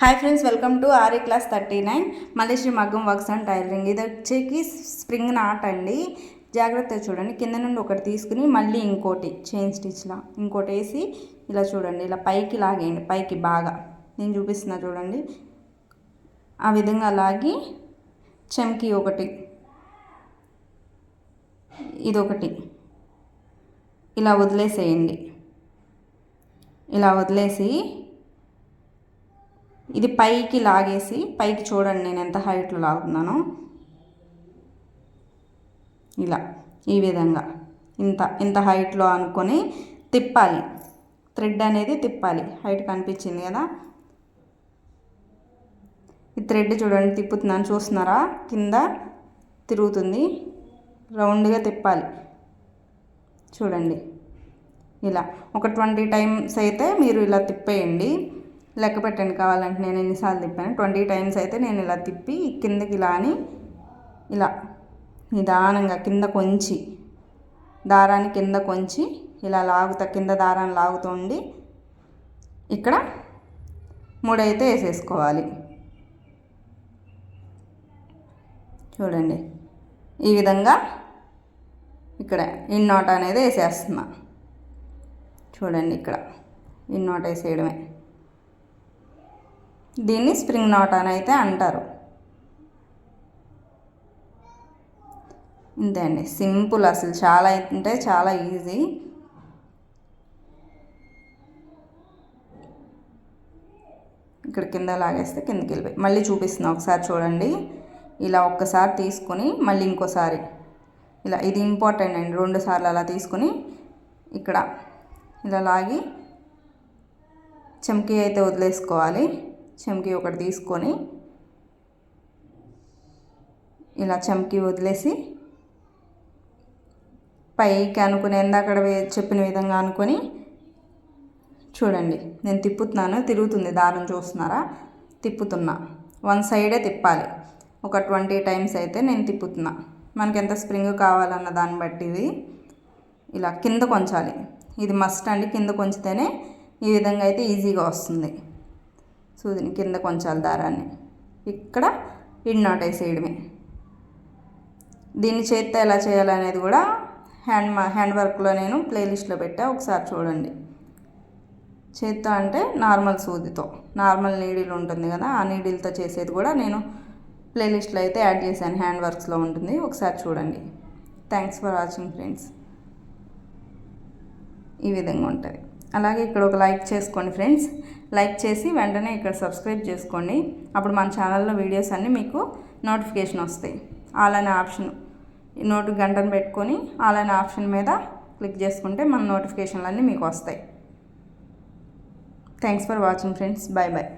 Hi friends, welcome to RA class 39 Malaysia Maggam works and tailoring. ఇది వచ్చేకి spring not అండి. జాగ్రత్తగా చూడండి. కింద నుండి ఒకటి తీసుకుని మళ్ళీ ఇంకోటి చైన్ స్టిచ్లా ఇంకోటి వేసి ఇలా చూడండి, ఇలా పైకి లాగేయండి. పైకి బాగా నేను చూపిస్తున్నా చూడండి. ఆ విధంగా లాగి చెంకి ఒకటి, ఇదొకటి ఇలా వదిలేసేయండి. ఇలా వదిలేసి ఇది పైకి లాగేసి పైకి చూడండి నేను ఎంత హైట్లో లాగుతున్నానో. ఇలా ఈ విధంగా ఇంత హైట్లో అనుకొని తిప్పాలి. థ్రెడ్ అనేది తిప్పాలి. హైట్ కనిపించింది కదా, ఈ థ్రెడ్ చూడండి తిప్పుతున్నాను, చూస్తున్నారా? కింద తిరుగుతుంది, రౌండ్గా తిప్పాలి చూడండి. ఇలా ఒక 20 టైమ్స్ అయితే మీరు ఇలా తిప్పేయండి. లెక్క పెట్టండి కావాలంటే నేను ఎన్నిసార్లు తిప్పాను. 20 టైమ్స్ అయితే నేను ఇలా తిప్పి కిందకి ఇలా అని ఇలా నిదానంగా కింద కొంచి దారాన్ని కింద కొంచి ఇలా లాగుతా, కింద దారాన్ని లాగుతుండి ఇక్కడ ముడైతే వేసేసుకోవాలి. చూడండి ఈ విధంగా ఇక్కడ ఇన్నోట అనేది వేసేస్తున్నా చూడండి. ఇక్కడ ఇన్నోట వేసేయడమే. దీన్ని స్ప్రింగ్ నాట్ అని అయితే అంటారు. ఇంతే అండి, సింపుల్. అసలు చాలా అంటే చాలా ఈజీ. ఇక్కడ కింద లాగేస్తే కిందకి వెళ్ళిపోయి మళ్ళీ చూపిస్తున్నా ఒకసారి చూడండి. ఇలా ఒక్కసారి తీసుకొని మళ్ళీ ఇంకోసారి ఇలా, ఇది ఇంపార్టెంట్ అండి. 2 సార్లు అలా తీసుకొని ఇక్కడ ఇలా లాగి చెంకీ అయితే వదిలేసుకోవాలి. చెంకీ ఒకటి తీసుకొని ఇలా చెంకీ వదిలేసి పైకి అనుకుని అక్కడ చెప్పిన విధంగా అనుకొని చూడండి. నేను తిప్పుతున్నాను, తిరుగుతుంది దారం, చూస్తున్నారా? తిప్పుతున్నా. 1 సైడే తిప్పాలి. ఒక 20 టైమ్స్ అయితే నేను తిప్పుతున్నా. మనకి ఎంత స్ప్రింగ్ కావాలన్న దాన్ని బట్టి ఇది ఇలా కింద కొంచాలి. ఇది మస్ట్ అండి. కింద కొంచితేనే ఈ విధంగా అయితే ఈజీగా వస్తుంది. సూదిని కింద కొంచాలి దారాన్ని. ఇక్కడ ఇన్నోట్ వేసేయడమే. దీన్ని చేత్తో ఎలా చేయాలనేది కూడా హ్యాండ్ వర్క్లో నేను ప్లేలిస్ట్లో పెట్టా, ఒకసారి చూడండి. చేత్తో అంటే నార్మల్ సూదితో, నార్మల్ నీడిల్ ఉంటుంది కదా, ఆ నీడిల్తో చేసేది కూడా నేను ప్లేలిస్ట్లో అయితే యాడ్ చేశాను. హ్యాండ్ వర్క్స్లో ఉంటుంది, ఒకసారి చూడండి. Thanks for watching friends. ఈ విధంగా ఉంటుంది. అలాగే ఇక్కడ ఒక లైక్ చేసుకోండి ఫ్రెండ్స్. లైక్ చేసి వెంటనే ఇక్కడ సబ్స్క్రైబ్ చేసుకోండి. అప్పుడు మన ఛానల్లో వీడియోస్ అన్నీ మీకు నోటిఫికేషన్ వస్తాయి. ఆల్ అనే ఆప్షన్ గంటను పెట్టుకొని ఆల్ అనే ఆప్షన్ మీద క్లిక్ చేసుకుంటే మన నోటిఫికేషన్లు అన్నీ మీకు వస్తాయి. Thanks for watching friends. Bye bye.